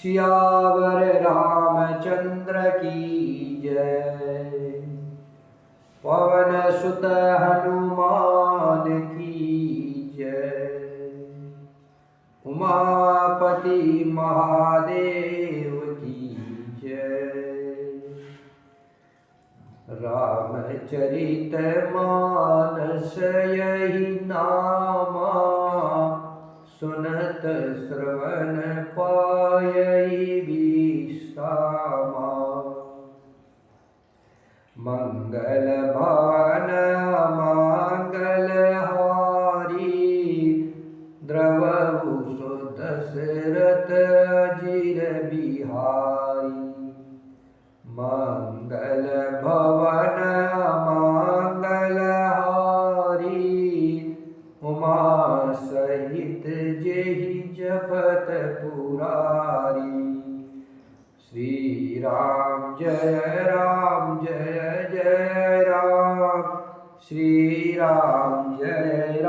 सियावर रामचंद्र की जय। पवन सुत हनुमान की जय। उमापति महादेव की जय। रामचरित मानस यही नामा, सुनत श्रवण पायई विश्रामा। मंगल भान मंगल हारी, द्रवहु सुदशरथ अजिर बिहारी। मंगल भवन मंगल हारी, उमा सहित जेहि जपत पुरारी। श्री राम जय जय राम, श्री राम जय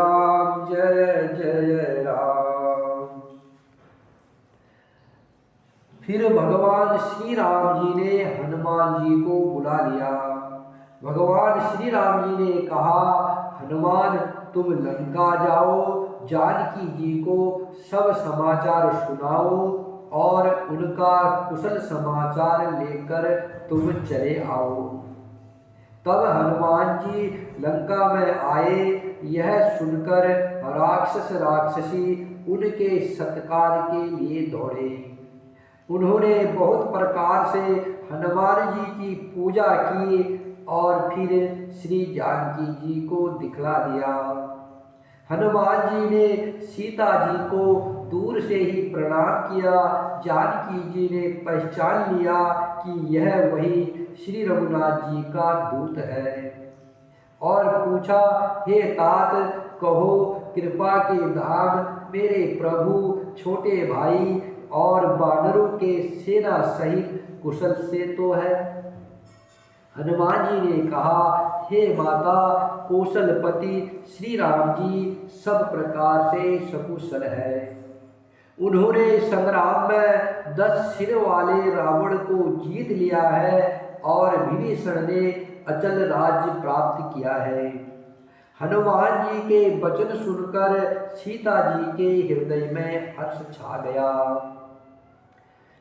जय राम। फिर भगवान श्री राम जी ने हनुमान जी को बुला लिया। भगवान श्री राम जी ने कहा, हनुमान तुम लंका जाओ, जानकी जी को सब समाचार सुनाओ और उनका कुशल समाचार लेकर तुम चले आओ। तब हनुमान जी लंका में आए। यह सुनकर राक्षस राक्षसी उनके सत्कार के लिए दौड़े। उन्होंने बहुत प्रकार से हनुमान जी की पूजा की और फिर श्री जानकी जी को दिखला दिया। हनुमान जी ने सीता जी को दूर से ही प्रणाम किया। जानकी जी ने पहचान लिया कि यह वही श्री रघुनाथ जी का दूत है और पूछा, हे तात कहो कृपा के धाम, मेरे प्रभु छोटे भाई और वानरों के सेना सहित कुशल से तो है। हनुमान जी ने कहा, हे माता कौशलपति श्री राम जी सब प्रकार से सकुशल है। उन्होंने संग्राम में 10 सिर वाले रावण को जीत लिया है और विभीषण ने अचल राज्य प्राप्त किया है। हनुमान जी के वचन सुनकर सीता जी के हृदय में हर्ष छा गया।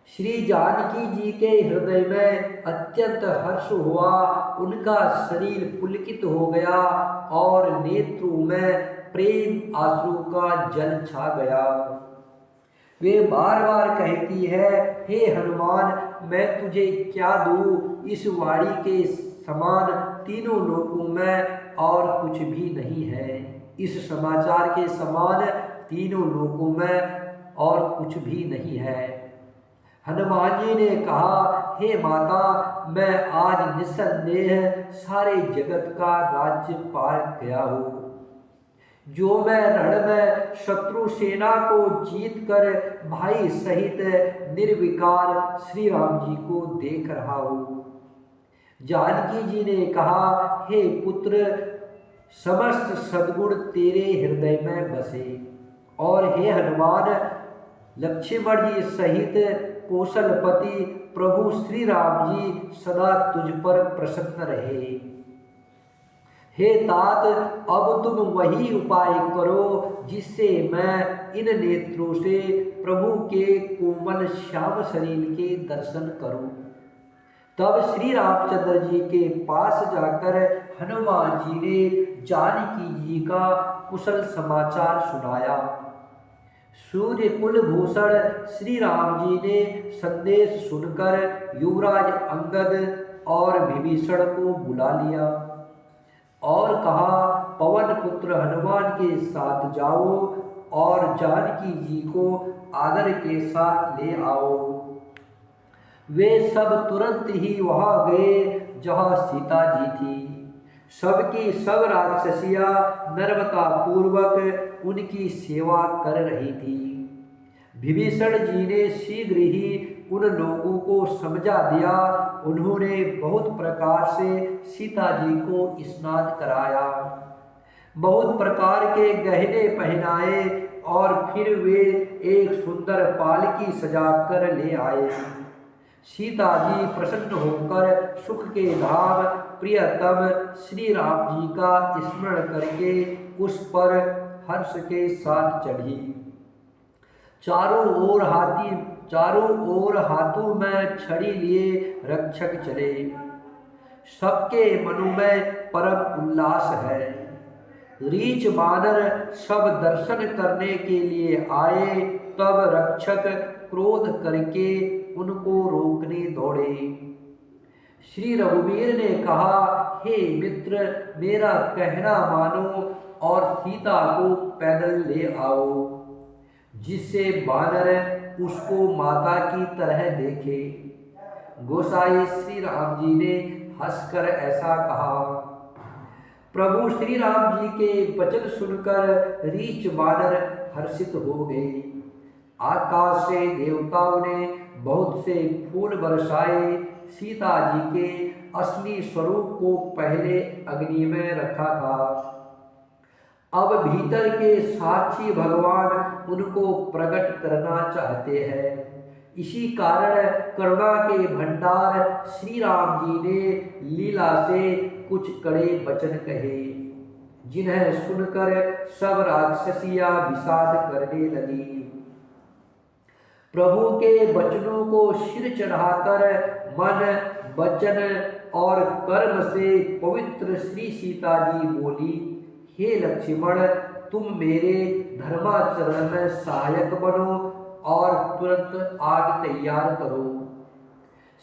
श्री जानकी जी के हृदय में अत्यंत हर्ष हुआ। उनका शरीर पुलकित हो गया और नेत्रों में प्रेम आंसू का जल छा गया। वे बार बार कहती है, हे हनुमान मैं तुझे क्या दूँ, इस वाणी के समान तीनों लोकों में और कुछ भी नहीं है। इस समाचार के समान तीनों लोकों में और कुछ भी नहीं है। हनुमान जी ने कहा, हे माता मैं आज निस्संदेह सारे जगत का राज्य पा गया हूँ। जो मैं रण में शत्रु सेना को जीत कर भाई सहित निर्विकार श्री राम जी को देख रहा हूँ। जानकी जी ने कहा, हे पुत्र समस्त सद्गुण तेरे हृदय में बसे और हे हनुमान लक्ष्मण जी सहित कौशलपति प्रभु श्री राम जी सदा तुझ पर प्रसन्न रहे। हे तात अब तुम वही उपाय करो जिससे मैं इन नेत्रों से प्रभु के कोमल श्याम शरीर के दर्शन करूं। तब श्री रामचंद्र जी के पास जाकर हनुमान जी ने जानकी जी का कुशल समाचार सुनाया। सूर्य कुलभूषण श्री राम जी ने संदेश सुनकर युवराज अंगद और विभीषण को बुला लिया और कहा, पवन पुत्र हनुमान के साथ जाओ और जानकी जी को आदर के साथ ले आओ। वे सब तुरंत ही वहां गए जहां सीता जी थी। सबकी सब राक्षसियां नम्रता पूर्वक उनकी सेवा कर रही थी। विभीषण जी ने शीघ्र ही उन लोगों को समझा दिया। उन्होंने बहुत प्रकार से सीता जी को स्नान कराया, बहुत प्रकार के गहने पहनाए और फिर वे एक सुंदर पालकी सजाकर ले आए। सीता जी प्रसन्न होकर सुख के धाम प्रियतम श्री राम जी का स्मरण करके उस पर हर्ष के साथ चढ़ी। चारों ओर हाथों में छड़ी लिए रक्षक चले। सबके मनो में परम उल्लास है। रीछ बानर सब दर्शन करने के लिए आए, तब रक्षक क्रोध करके उनको रोकने दौड़े। श्री रघुवीर ने कहा, हे मित्र, मेरा कहना मानो और सीता को पैदल ले आओ, जिससे बानर उसको माता की तरह देखे। गोसाई श्री राम जी ने हंसकर ऐसा कहा। प्रभु श्री राम जी के वचन सुनकर रीछ बानर हर्षित हो गए। आकाश से देवताओं ने बहुत से फूल बरसाए। सीता जी के असली स्वरूप को पहले अग्नि में रखा था। अब भीतर के साक्षी भगवान उनको प्रकट करना चाहते हैं। इसी कारण करुणा के भंडार श्री राम जी ने लीला से कुछ कड़े वचन कहे, जिन्हें सुनकर सब राक्षसियां विषाद करने लगी। प्रभु के वचनों को सिर चढ़ाकर मन, वचन और कर्म से पवित्र श्री सीता जी बोली, हे लक्ष्मण, तुम मेरे धर्माचरण में सहायक बनो और तुरंत आग तैयार करो।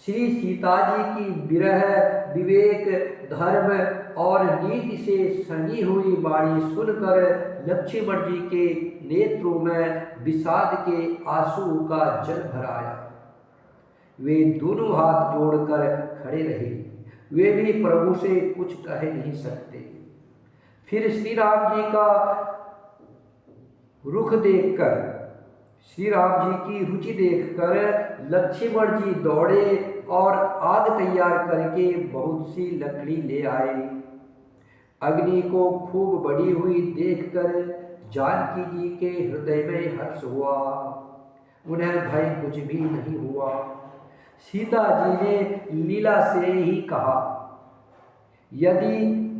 श्री सीता जी की विरह, विवेक, धर्म और नीति से सनी हुई वाणी सुनकर लक्ष्मण जी के नेत्रों में विषाद के आंसू का जल भर आया। वे दोनों हाथ जोड़कर खड़े रहे। वे भी प्रभु से कुछ कह नहीं सकते। फिर श्री राम जी का रुख देखकर, श्री राम जी की रुचि देखकर लक्ष्मण जी दौड़े और आग तैयार करके बहुत सी लकड़ी ले आए। अग्नि को खूब बढ़ी हुई देखकर जानकी जी के हृदय में हर्ष हुआ। उन्हें भय कुछ भी नहीं हुआ। सीता जी ने लीला से ही कहा, यदि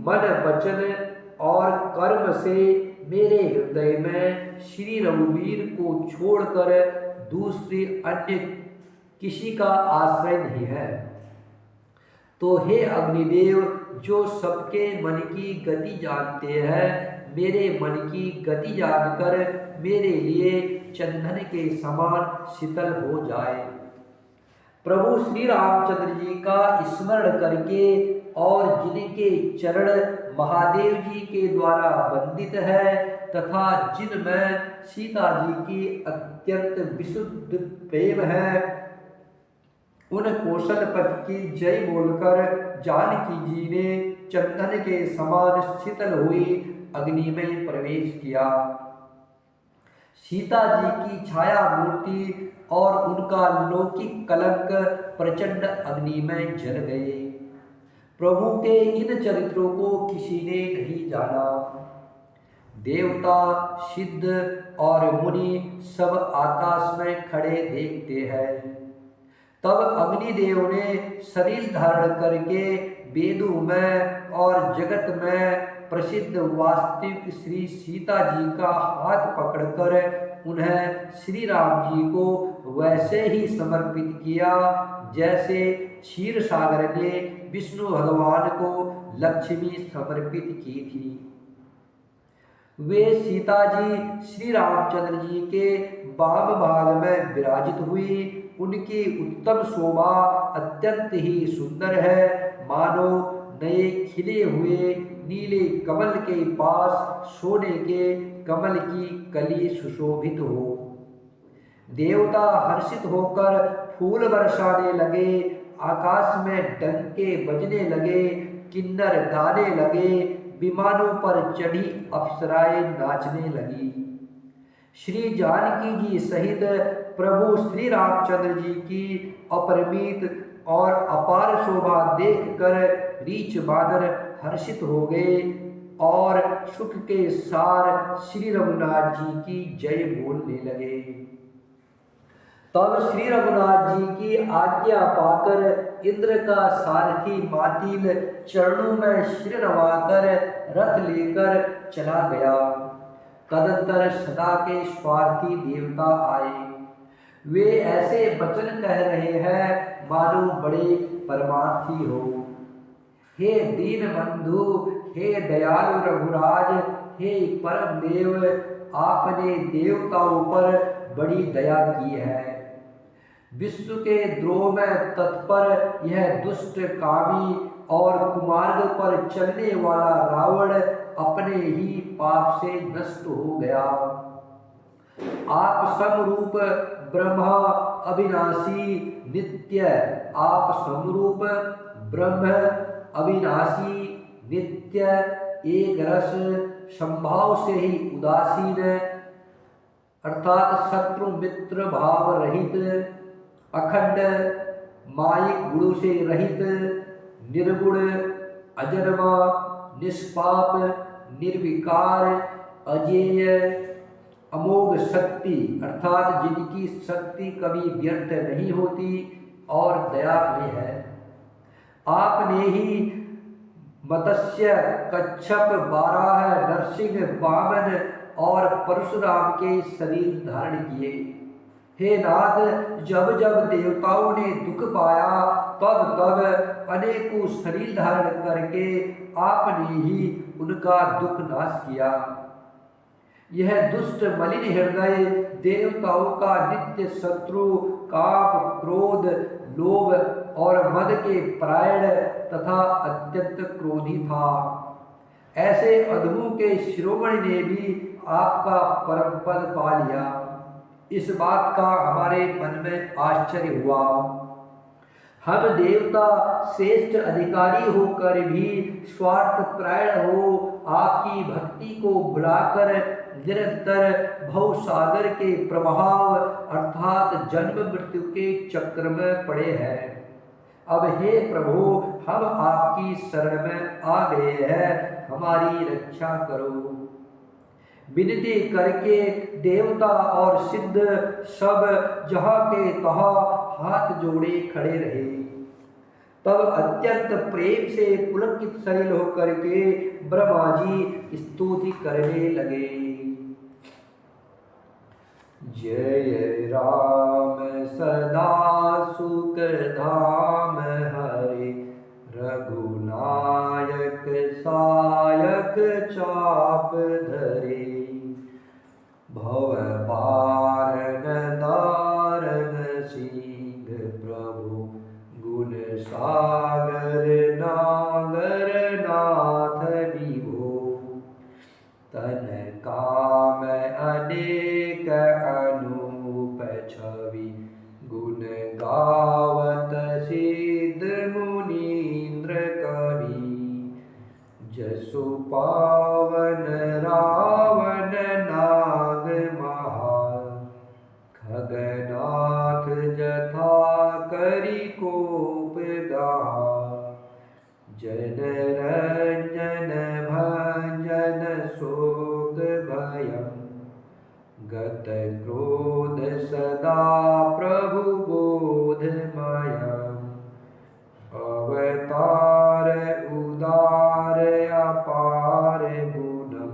मन, वचन और कर्म से मेरे हृदय में श्री रघुवीर को छोड़कर दूसरी अन्य किसी का आश्रय नहीं है, तो हे अग्निदेव, जो सबके मन की गति जानते हैं, मेरे मन की गति जानकर मेरे लिए चंदन के समान शीतल हो जाए। प्रभु श्री रामचंद्र जी का स्मरण करके और जिनके चरण महादेव जी के द्वारा वंदित है तथा जिनमें सीता जी की अत्यंत विशुद्ध प्रेम है, उन कौशलपति की जय बोलकर जानकी जी ने चंदन के समान शीतल हुई अग्नि में प्रवेश किया। सीता जी की छाया मूर्ति और उनका लौकिक कलंक प्रचंड अग्नि में जल गए। प्रभु के इन चरित्रों को किसी ने नहीं जाना। देवता, सिद्ध और मुनि सब आकाश में खड़े देखते हैं। तब अग्निदेव ने शरीर धारण करके वेदों में और जगत में प्रसिद्ध वास्तविक श्री सीता जी का हाथ पकड़कर उन्हें श्री राम जी को वैसे ही समर्पित किया जैसे क्षीर सागर ने विष्णु भगवान को लक्ष्मी समर्पित की थी। वे सीता जी श्री रामचंद्र जी के वाम भाग में विराजित हुई। उनकी उत्तम शोभा अत्यंत ही सुंदर है, मानो नए खिले हुए नीले कमल के पास सोने के कमल की कली सुशोभित हो। देवता हर्षित होकर फूल बरसाने लगे, आकाश में डंके बजने लगे, किन्नर गाने लगे, विमानों पर चढ़ी अप्सराएं नाचने लगी। श्री जानकी जी सहित प्रभु श्री रामचंद्र जी की अपरिमित और अपार शोभा देखकर रीछ बानर हर्षित हो गए और सुख के सार श्री रघुनाथ जी की जय बोलने लगे। तब श्री रघुनाथ जी की आज्ञा पाकर इंद्र का सारथी मातिल चरणों में सिर नवाकर रथ लेकर चला गया। तदंतर सदा के स्वार्थी देवता आए। वे ऐसे वचन कह रहे हैं मानो बड़े परमार्थी हो। हे दीन बंधु, हे दयालु रघुराज, हे परम देव, आपने देवताओं पर बड़ी दया की है। विश्व के द्रोह में तत्पर यह दुष्ट कामी और कुमार्ग पर चलने वाला रावण अपने ही पाप से नष्ट हो गया। आप समरूप ब्रह्मा अविनाशी नित्य, आप समरूप ब्रह्म अविनाशी नित्य, एक रस संभाव से ही उदासीन अर्थात शत्रु मित्र भाव रहित, अखंड मायिक गुणों से रहित, निर्गुण अजन्मा निष्पाप निर्विकार अजेय अमोघ शक्ति अर्थात जिनकी शक्ति कभी व्यर्थ नहीं होती और दयामय है। आपने ही मत्स्य कच्छप बाराह नरसिंह वामन और परशुराम के शरीर धारण किए। हे नाथ, जब जब देवताओं ने दुख पाया तब तब अनेकों शरीर धारण करके आपने ही उनका दुख नाश किया। यह दुष्ट मलिन हृदय देवताओं का नित्य शत्रु काम क्रोध लोभ और मद के परायण तथा अत्यंत क्रोधी था। ऐसे अधमों के शिरोमणि ने भी आपका परम पद पा लिया। इस बात का हमारे मन में आश्चर्य हुआ। हम देवता श्रेष्ठ अधिकारी होकर भी स्वार्थ परायण हो आपकी भक्ति को बुलाकर निरंतर भव सागर के प्रभाव अर्थात जन्म मृत्यु के चक्र में पड़े हैं। अब हे प्रभु, हम आपकी शरण में आ गए हैं, हमारी रक्षा करो। विनती करके देवता और सिद्ध सब जहाँ के तहाँ हाथ जोड़े खड़े रहे। तब अत्यंत प्रेम से पुलकित शरीर होकर के ब्रह्मा जी स्तुति करने लगे। जय राम सदा सुख धाम हरे, रघुनायक सायक चाप धरे, भव बारन दारन सिंह प्रभु, गुण सागर नागर नाथ विभो, तन काम अनेक अनूप छवि, गुण गावत सिद्ध मुनीन्द्र कवि, जसु पावन रावण नाग महा, खगनाथ जथा करि कोप गाहा, जन रंजन भंजन शोक भयं, गत क्रोध सदा प्रभु बोधमयम्, अवतार उदार अपार गुणं,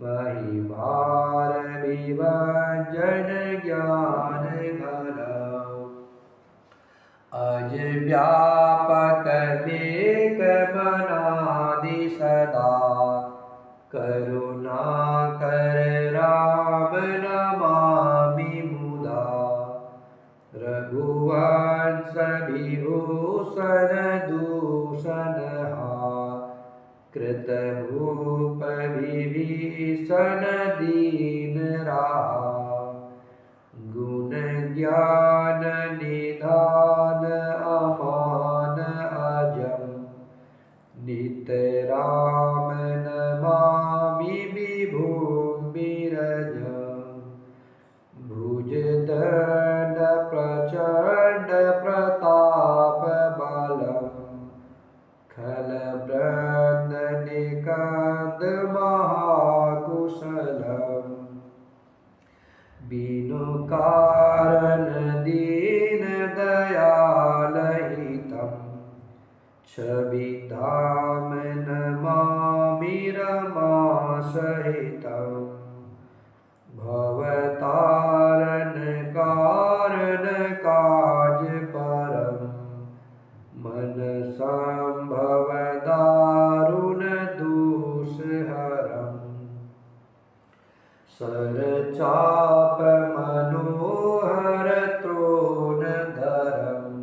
महिमार विभंजन ज्ञान घनौ, अज व्यापक नेक मनादि सदा, करुणा कर राम नमामि मुदा, रघुवंश विभूषण दूषण हा, कृत भूप विभीषण दीन राहा, गुण ज्ञान निधान अमान अजम, नित राम नमामि विभुं विरजम्, भुजदण्ड प्रचण्ड प्रताप बलम्, खल वृन्द निकंद क्षभितां नमामि रमासहितं भवतारण कारण काज परम मन संभव दारुण दूषहरम् सरचाप मनोहर त्रोणधरम्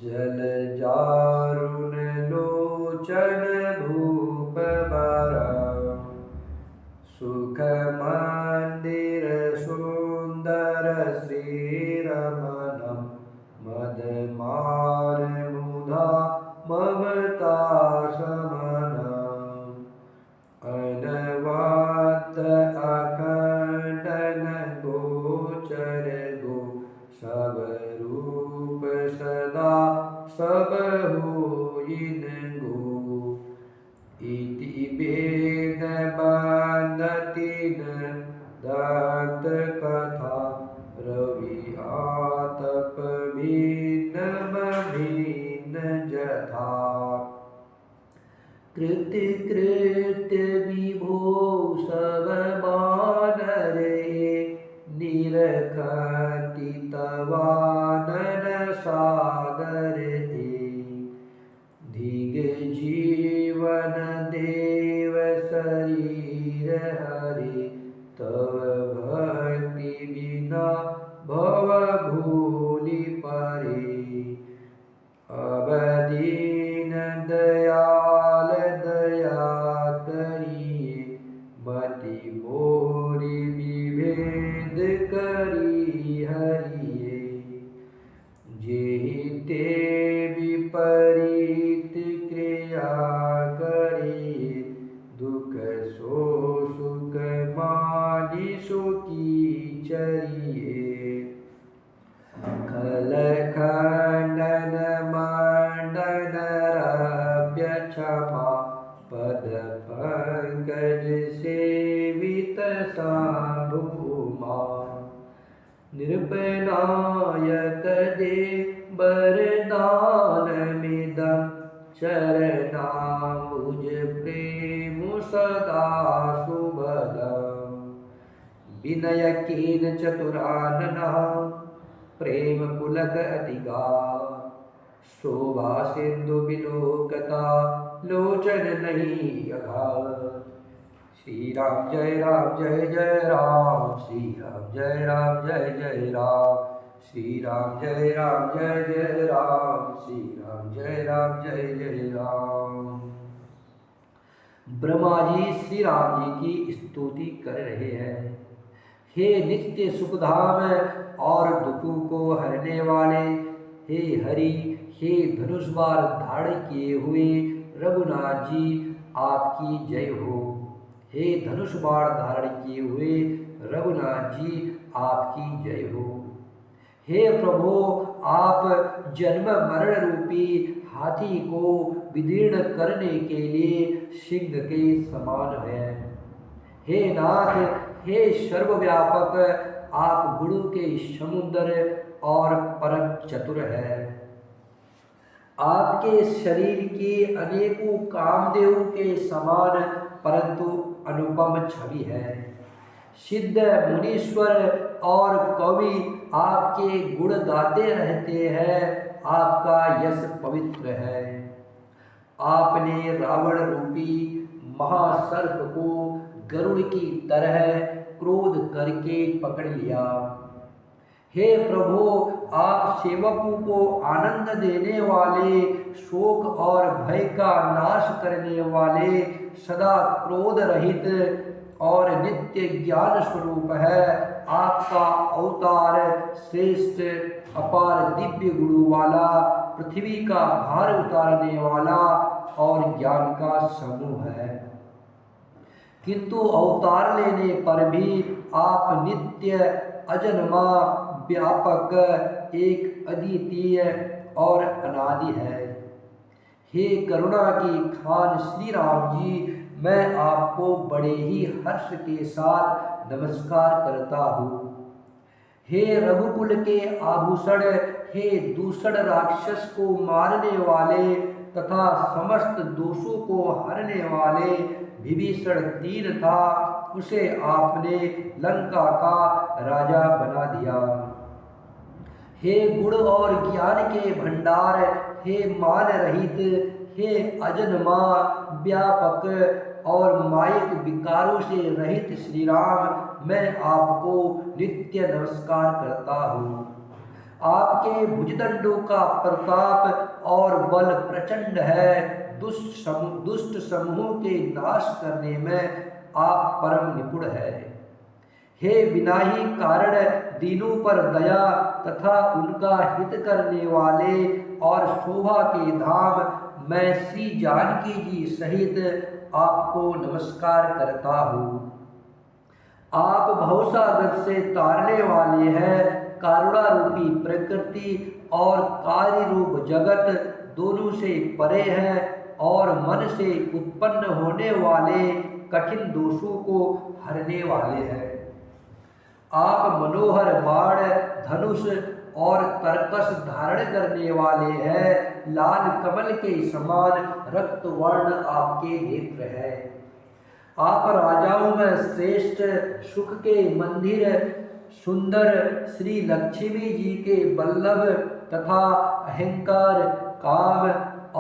जलजारुण लोचन भूपवरम् सुखमन्दिर सुन्दर श्रीरमणम् मदमार मुधा ममता शमनम् अनवद्य अखण्डन गोचर गो सब रूप सदा सब होइन गो इति वेद बंदति दंत कथा रवि आतप भिन्न जथा कृत्य कृत्य विभो सब मानरे निरखति तवानन सागरे धिग जीवन देव शरीर हरि तव भक्ति बिना भव भूलि परे अब दीन दयाल दया करिए मति मोरी विभेद करी हरिये जेते विपरीत क्रिया करिए दुख सो सुख मानि सुखी चरिए खल खंडन मंडन रव्य क्षमा पद पंकज सेवित साधुमा निर्भनायक दे बरदानमिदं चरणाम्बुज प्रेम सदा शुभदम् विनय कीन चतुराननः प्रेम पुलक अतिगा शोभा सिंधु विलोकता लोचन नहीं अघात श्री राम जय राम श्री राम जय जय राम श्री राम जय राम श्री राम जय जय राम। ब्रह्मा जी श्री राम जी की स्तुति कर रहे हैं। हे नित्य सुखधाम और दुखों को हरने वाले, हे हरि, हे धनुष बाण धारण किए हुए रघुनाथ जी आपकी जय हो। हे धनुष बाण धारण किए हुए रघुनाथ जी आपकी जय हो। हे प्रभु, आप जन्म मरण रूपी हाथी को विदीर्ण करने के लिए सिंह के समान हैं। हे नाथ, हे सर्वव्यापक, आप गुणों के समुद्र और परम चतुर हैं। आपके शरीर के अनेकों कामदेव के समान परंतु अनुपम छवि है। सिद्ध मुनीश्वर और कवि आपके गुण गाते रहते हैं। आपका यश पवित्र है। आपने रावण रूपी महासर्प को गरुड़ की तरह क्रोध करके पकड़ लिया। हे प्रभु, आप सेवकों को आनंद देने वाले, शोक और भय का नाश करने वाले, सदा क्रोध रहित और नित्य ज्ञान स्वरूप है। आपका अवतार श्रेष्ठ अपार दिव्य गुरु वाला, पृथ्वी का भार उतारने वाला और ज्ञान का समूह है। किंतु अवतार लेने पर भी आप नित्य अजन्मा व्यापक एक अद्वितीय और अनादि है। हे करुणा की खान श्री राम जी, मैं आपको बड़े ही हर्ष के साथ नमस्कार करता हूँ। हे रघुकुल के आभूषण, हे दूषण राक्षस को मारने वाले, तथा समस्त दोषों को हरने वाले विभीषण दीन था, उसे आपने लंका का राजा बना दिया। हे गुण और ज्ञान के भंडार, हे मान रहित, हे अजन्मा, व्यापक और मायिक विकारों से रहित श्री राम, मैं आपको नित्य नमस्कार करता हूँ। आपके भुजदंडों का प्रताप और बल प्रचंड है। दुष्ट समूहों के नाश करने में आप परम निपुण है। हे विनाही कारण, दीनों पर दया तथा उनका हित करने वाले और शोभा के धाम, मैं श्री जानकी जी सहित आपको नमस्कार करता हूँ। आप भवसागर से तारने वाले हैं। करुणा रूपी प्रकृति और कार्य रूप जगत दोनों से परे हैं और मन से उत्पन्न होने वाले कठिन दोषों को हरने वाले हैं। आप मनोहर बाण, धनुष और तरकस धारण करने वाले हैं। लाल कमल के समान रक्त वर्ण आपके नेत्र है। आप राजाओं में श्रेष्ठ, सुख के मंदिर, सुंदर श्री लक्ष्मी जी के वल्लभ तथा अहंकार, काम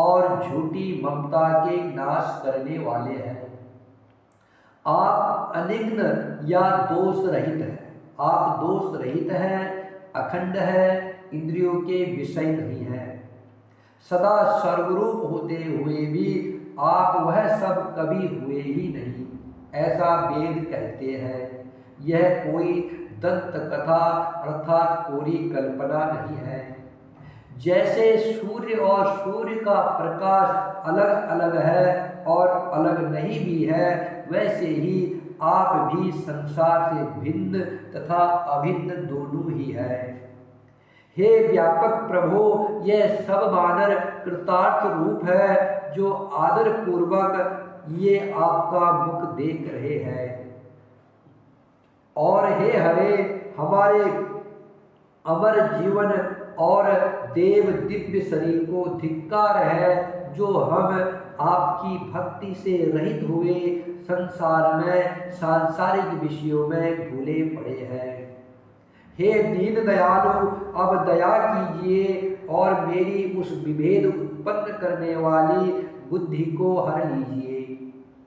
और झूठी ममता के नाश करने वाले हैं। आप अनिग्न या दोष रहित हैं। आप दोष रहित हैं, अखंड है, इंद्रियों के विषय नहीं है। सदा सर्वरूप होते हुए भी आप वह सब कभी हुए ही नहीं, ऐसा वेद कहते हैं। यह कोई दंत कथा अर्थात कोरी कल्पना नहीं है। जैसे सूर्य और सूर्य का प्रकाश अलग अलग है और अलग नहीं भी है, वैसे ही आप भी संसार से भिन्न तथा अभिन्न दोनों ही है। हे व्यापक प्रभो, यह सब वानर कृतार्थ रूप है जो आदर पूर्वक ये आपका मुख देख रहे हैं। और हे हरे, हमारे अमर जीवन और देव दिव्य शरीर को धिक्कार है जो हम आपकी भक्ति से रहित हुए संसार में सांसारिक विषयों में भूले पड़े हैं। हे दीन दयालु, अब दया कीजिए और मेरी उस विभेद उत्पन्न करने वाली बुद्धि को हर लीजिए,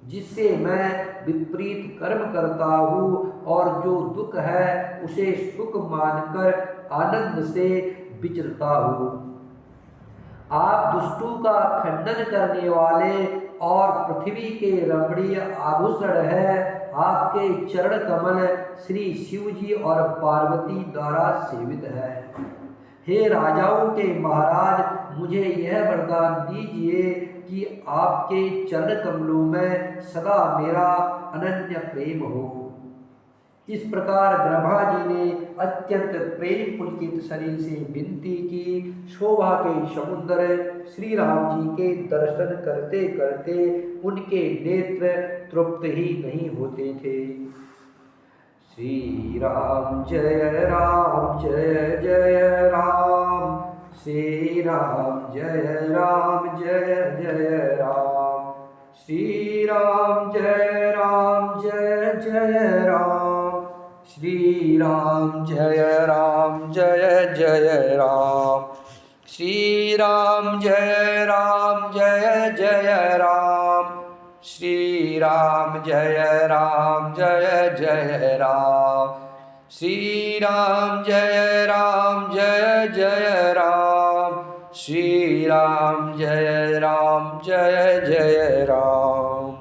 जिससे मैं विपरीत कर्म करता हूँ और जो दुख है उसे सुख मानकर आनंद से विचरता हूँ। आप दुष्टों का खंडन करने वाले और पृथ्वी के रमणीय आभूषण है। आपके चरण कमल श्री शिव जी और पार्वती द्वारा सेवित है। हे राजाओं के महाराज, मुझे यह वरदान दीजिए कि आपके चरण कमलों में सदा मेरा अनन्य प्रेम हो। इस प्रकार ब्रह्मा जी ने अत्यंत प्रेम पुलकित शरीर से विनती की। शोभा के समुद्र श्री राम जी के दर्शन करते करते उनके नेत्र तृप्त ही नहीं होते थे। श्री राम जय राम जय जय राम, श्री राम जय राम जय जय राम, श्री राम जय राम जय जय राम, श्री राम जय राम जय जय राम, श्री राम जय राम जय जय राम, श्री राम जय राम जय जय राम, श्री राम जय राम जय जय राम, श्री राम जय राम जय जय राम।